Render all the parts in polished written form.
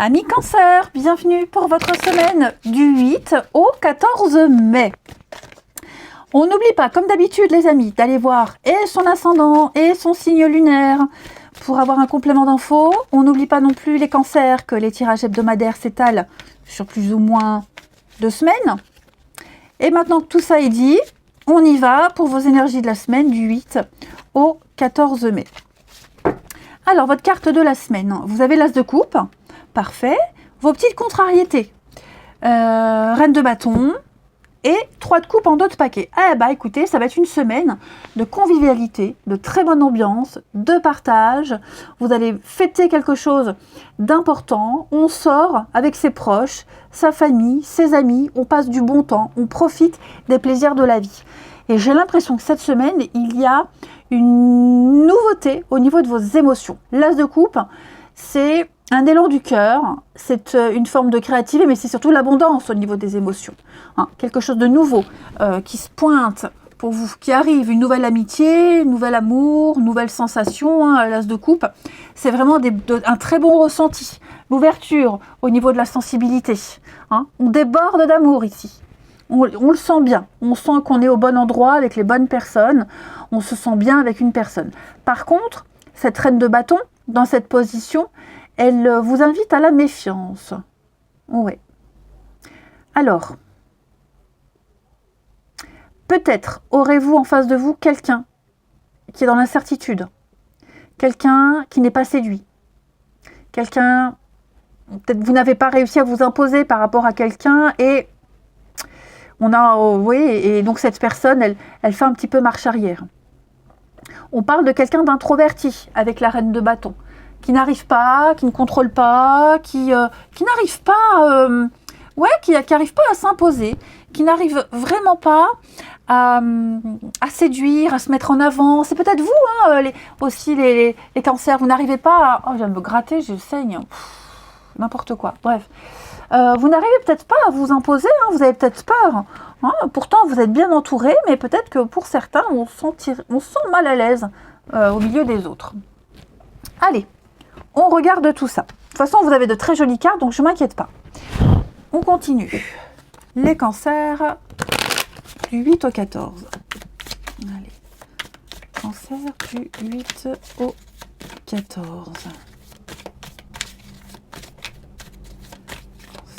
Amis Cancer, bienvenue pour votre semaine du 8 au 14 mai. On n'oublie pas, comme d'habitude les amis, d'aller voir et son ascendant et son signe lunaire pour avoir un complément d'infos. On n'oublie pas non plus les cancers, que les tirages hebdomadaires s'étalent sur plus ou moins 2 semaines. Et maintenant que tout ça est dit, on y va pour vos énergies de la semaine du 8 au 14 mai. Alors, votre carte de la semaine, vous avez l'As de coupe. Parfait. Vos petites contrariétés. Reine de bâton et 3 de coupe en dos de paquet. Eh bah écoutez, ça va être une semaine de convivialité, de très bonne ambiance, de partage. Vous allez fêter quelque chose d'important. On sort avec ses proches, sa famille, ses amis. On passe du bon temps. On profite des plaisirs de la vie. Et j'ai l'impression que cette semaine, il y a une nouveauté au niveau de vos émotions. L'As de coupe, c'est un élan du cœur, c'est une forme de créativité, mais c'est surtout l'abondance au niveau des émotions. Quelque chose de nouveau qui se pointe pour vous, qui arrive, une nouvelle amitié, nouvel amour, nouvelle sensation, l'As de coupe. C'est vraiment un très bon ressenti. L'ouverture au niveau de la sensibilité. On déborde d'amour ici. On le sent bien. On sent qu'on est au bon endroit avec les bonnes personnes. On se sent bien avec une personne. Par contre, cette reine de bâton, dans cette position, elle vous invite à la méfiance. Oui. Alors, peut-être aurez-vous en face de vous quelqu'un qui est dans l'incertitude, quelqu'un qui n'est pas séduit, quelqu'un, peut-être vous n'avez pas réussi à vous imposer par rapport à quelqu'un et et donc cette personne, elle fait un petit peu marche arrière. On parle de quelqu'un d'introverti avec la reine de bâton, qui n'arrive pas, qui ne contrôle pas, qui n'arrive pas, qui n'arrive pas à s'imposer, qui n'arrive vraiment pas à séduire, à se mettre en avant. C'est peut-être vous, aussi les cancers, vous n'arrivez pas à... Oh, je viens de me gratter, je saigne. N'importe quoi, bref. Vous n'arrivez peut-être pas à vous imposer, vous avez peut-être peur. Pourtant, vous êtes bien entouré, mais peut-être que pour certains, on se sent mal à l'aise au milieu des autres. Allez, on regarde tout ça. De toute façon, vous avez de très jolies cartes, donc je ne m'inquiète pas. On continue. Les cancers du 8 au 14. Allez, cancer du 8 au 14.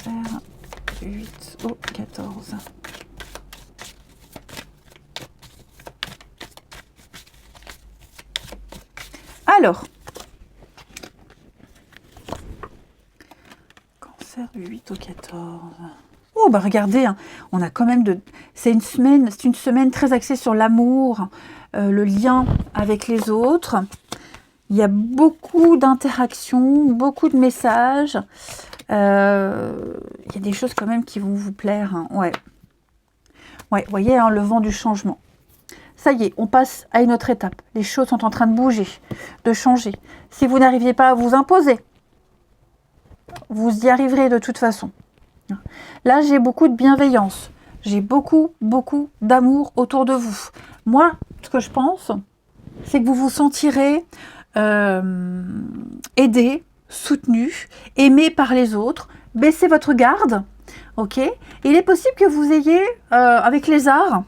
Cancer du 8 au 14. Alors, cancer du 8 au 14. Oh, bah regardez, on a quand même c'est une semaine très axée sur l'amour, le lien avec les autres. Il y a beaucoup d'interactions, beaucoup de messages. Il y a des choses quand même qui vont vous plaire. Ouais, vous voyez, le vent du changement. Ça y est, on passe à une autre étape. Les choses sont en train de bouger, de changer. Si vous n'arriviez pas à vous imposer, vous y arriverez de toute façon. Là, j'ai beaucoup de bienveillance. J'ai beaucoup d'amour autour de vous. Moi, ce que je pense, c'est que vous vous sentirez aidé, soutenu, aimé par les autres. Baissez votre garde, ok ? Il est possible que vous ayez, avec les arts,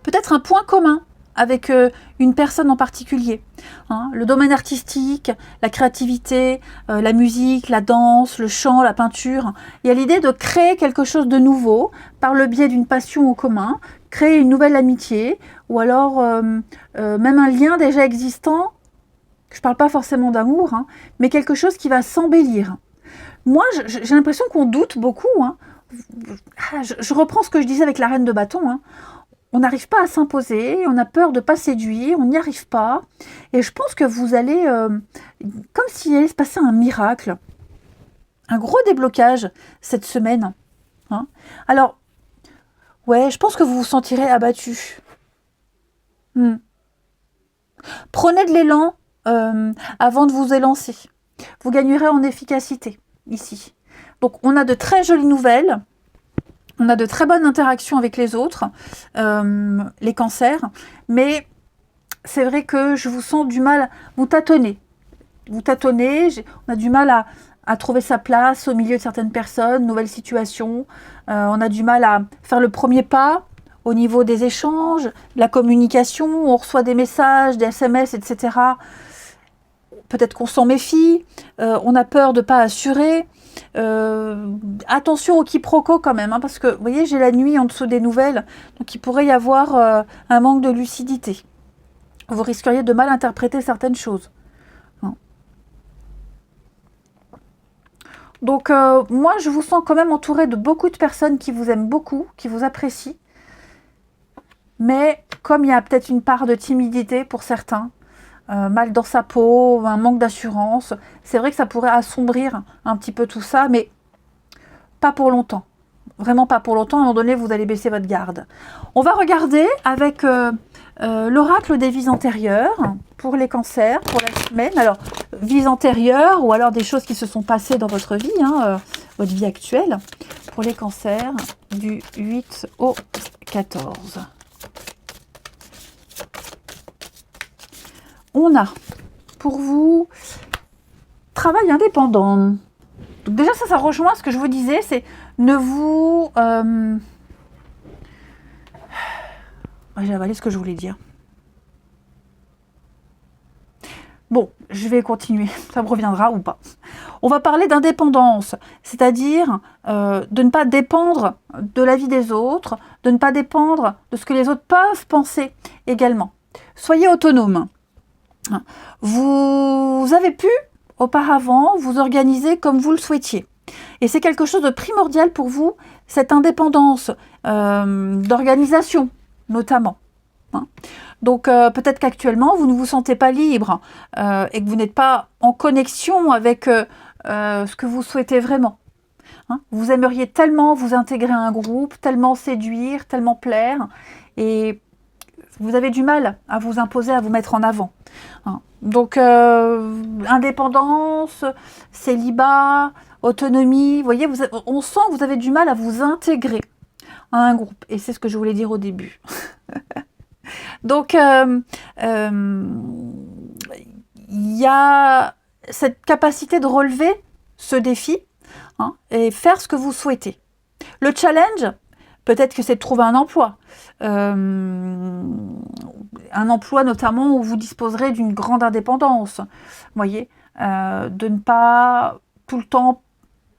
peut-être un point commun avec une personne en particulier. Le domaine artistique, la créativité, la musique, la danse, le chant, la peinture. Il y a l'idée de créer quelque chose de nouveau par le biais d'une passion en commun, créer une nouvelle amitié ou alors même un lien déjà existant. Je ne parle pas forcément d'amour, mais quelque chose qui va s'embellir. Moi, j'ai l'impression qu'on doute beaucoup. Je reprends ce que je disais avec la reine de bâton. On n'arrive pas à s'imposer, on a peur de ne pas séduire, on n'y arrive pas. Et je pense que vous allez, comme s'il allait se passer un miracle, un gros déblocage cette semaine. Alors, je pense que vous vous sentirez abattu. Prenez de l'élan avant de vous élancer. Vous gagnerez en efficacité ici. Donc, on a de très jolies nouvelles. On a de très bonnes interactions avec les autres, les cancers, mais c'est vrai que je vous sens du mal, vous tâtonnez. On a du mal à trouver sa place au milieu de certaines personnes, nouvelles situations. On a du mal à faire le premier pas au niveau des échanges, de la communication. On reçoit des messages, des SMS, etc. Peut-être qu'on s'en méfie. On a peur de ne pas assurer. Attention au quiproquo quand même, hein, parce que, vous voyez, j'ai la nuit en dessous des nouvelles. Donc, il pourrait y avoir un manque de lucidité. Vous risqueriez de mal interpréter certaines choses. Donc, moi, je vous sens quand même entouré de beaucoup de personnes qui vous aiment beaucoup, qui vous apprécient. Mais comme il y a peut-être une part de timidité pour certains, mal dans sa peau, un manque d'assurance, c'est vrai que ça pourrait assombrir un petit peu tout ça, mais pas pour longtemps. Vraiment pas pour longtemps. À un moment donné, vous allez baisser votre garde. On va regarder avec l'oracle des vies antérieures pour les cancers, pour la semaine. Alors, vies antérieures ou alors des choses qui se sont passées dans votre vie, votre vie actuelle, pour les cancers du 8 au 14. On a pour vous travail indépendant. Donc déjà ça rejoint ce que je vous disais, c'est ne vous... J'ai avalé ce que je voulais dire. Bon, je vais continuer, ça me reviendra ou pas. On va parler d'indépendance, c'est-à-dire de ne pas dépendre de l'avis des autres, de ne pas dépendre de ce que les autres peuvent penser également. Soyez autonome. Vous avez pu, auparavant, vous organiser comme vous le souhaitiez. Et c'est quelque chose de primordial pour vous, cette indépendance d'organisation, notamment. Donc, peut-être qu'actuellement, vous ne vous sentez pas libre et que vous n'êtes pas en connexion avec ce que vous souhaitez vraiment. Vous aimeriez tellement vous intégrer à un groupe, tellement séduire, tellement plaire, et vous avez du mal à vous imposer, à vous mettre en avant. Donc, indépendance, célibat, autonomie, vous voyez, on sent que vous avez du mal à vous intégrer à un groupe. Et c'est ce que je voulais dire au début. Donc, il y a cette capacité de relever ce défi et faire ce que vous souhaitez. Le challenge, peut-être que c'est de trouver un emploi. Un emploi notamment où vous disposerez d'une grande indépendance. Vous voyez, de ne pas tout le temps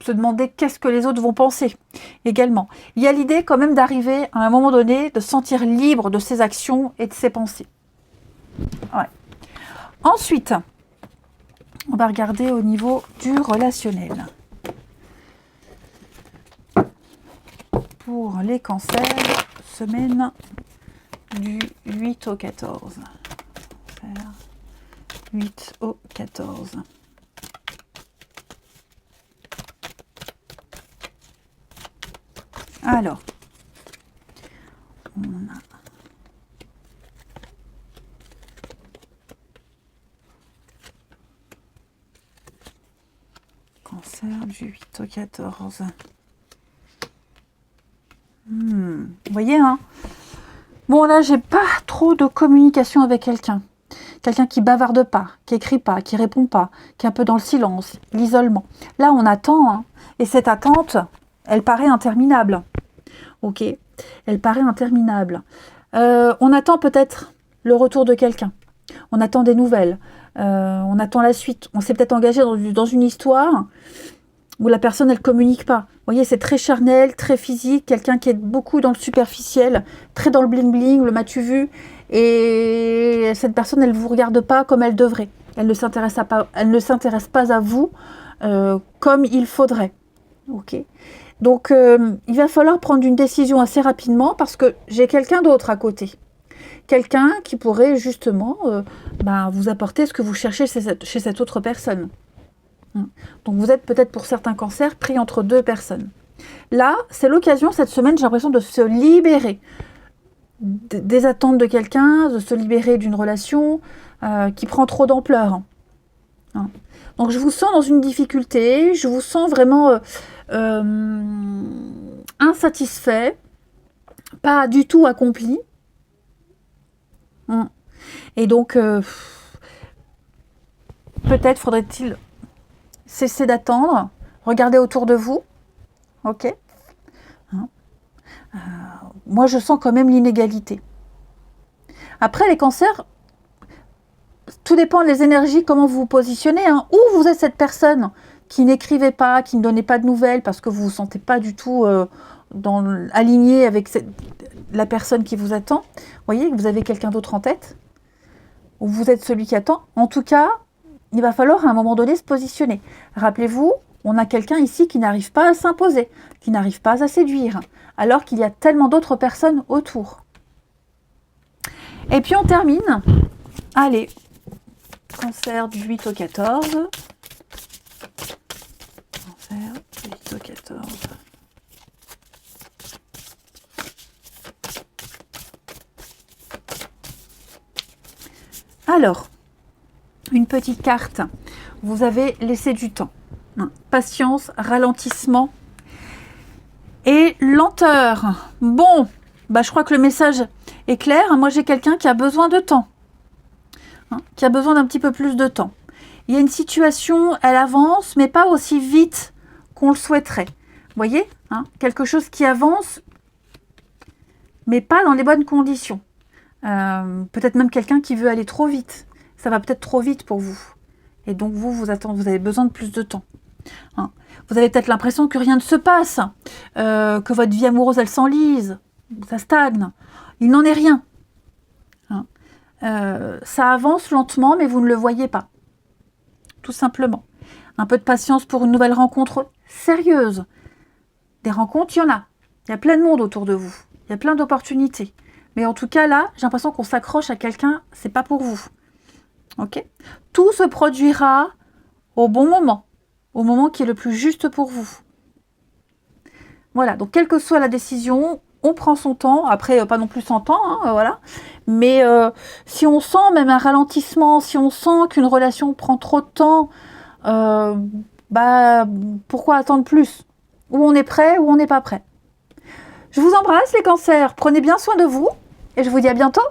se demander qu'est-ce que les autres vont penser également. Il y a l'idée quand même d'arriver à un moment donné de se sentir libre de ses actions et de ses pensées. Ouais. Ensuite, on va regarder au niveau du relationnel. Pour les cancers, semaine du 8 au 14. 8 au 14. Alors, on a cancer du 8 au 14. Vous voyez, bon, là, j'ai pas trop de communication avec quelqu'un. Quelqu'un qui bavarde pas, qui écrit pas, qui répond pas, qui est un peu dans le silence, l'isolement. Là, on attend, et cette attente, elle paraît interminable. Ok, elle paraît interminable. On attend peut-être le retour de quelqu'un. On attend des nouvelles. On attend la suite. On s'est peut-être engagé dans une histoire où la personne, elle communique pas. Vous voyez, c'est très charnel, très physique, quelqu'un qui est beaucoup dans le superficiel, très dans le bling-bling, le m'as-tu vu, et cette personne, elle ne vous regarde pas comme elle devrait. Elle ne s'intéresse pas à vous comme il faudrait. Ok. Donc, il va falloir prendre une décision assez rapidement parce que j'ai quelqu'un d'autre à côté. Quelqu'un qui pourrait justement vous apporter ce que vous cherchez chez cette autre personne. Donc, vous êtes peut-être pour certains cancers pris entre deux personnes. Là, c'est l'occasion cette semaine, j'ai l'impression de se libérer des attentes de quelqu'un, de se libérer d'une relation qui prend trop d'ampleur. Donc, je vous sens dans une difficulté, je vous sens vraiment insatisfait, pas du tout accompli. Et donc, peut-être faudrait-il cessez d'attendre, regardez autour de vous, ok? Moi, je sens quand même l'inégalité. Après, les cancers, tout dépend des énergies, comment vous vous positionnez. Ou vous êtes cette personne qui n'écrivait pas, qui ne donnait pas de nouvelles parce que vous ne vous sentez pas du tout aligné avec la personne qui vous attend. Vous voyez que vous avez quelqu'un d'autre en tête, ou vous êtes celui qui attend. En tout cas, il va falloir à un moment donné se positionner. Rappelez-vous, on a quelqu'un ici qui n'arrive pas à s'imposer, qui n'arrive pas à séduire, alors qu'il y a tellement d'autres personnes autour. Et puis on termine. Allez, cancer du 8 au 14. Cancer du 8 au 14. Alors, une petite carte. Vous avez laissé du temps. Patience, ralentissement et lenteur. Bon, je crois que le message est clair. Moi, j'ai quelqu'un qui a besoin de temps. Qui a besoin d'un petit peu plus de temps. Il y a une situation, elle avance, mais pas aussi vite qu'on le souhaiterait. Vous voyez, quelque chose qui avance, mais pas dans les bonnes conditions. Peut-être même quelqu'un qui veut aller trop vite. Ça va peut-être trop vite pour vous. Et donc, vous avez besoin de plus de temps. Vous avez peut-être l'impression que rien ne se passe, que votre vie amoureuse, elle s'enlise, ça stagne. Il n'en est rien. Ça avance lentement, mais vous ne le voyez pas. Tout simplement. Un peu de patience pour une nouvelle rencontre sérieuse. Des rencontres, il y en a. Il y a plein de monde autour de vous. Il y a plein d'opportunités. Mais en tout cas, là, j'ai l'impression qu'on s'accroche à quelqu'un, c'est pas pour vous. Ok ? Tout se produira au bon moment. Au moment qui est le plus juste pour vous. Voilà, donc quelle que soit la décision, on prend son temps. Après, pas non plus 100 ans, voilà. Mais si on sent même un ralentissement, si on sent qu'une relation prend trop de temps, pourquoi attendre plus? Ou on est prêt, ou on n'est pas prêt. Je vous embrasse les cancers, prenez bien soin de vous, et je vous dis à bientôt.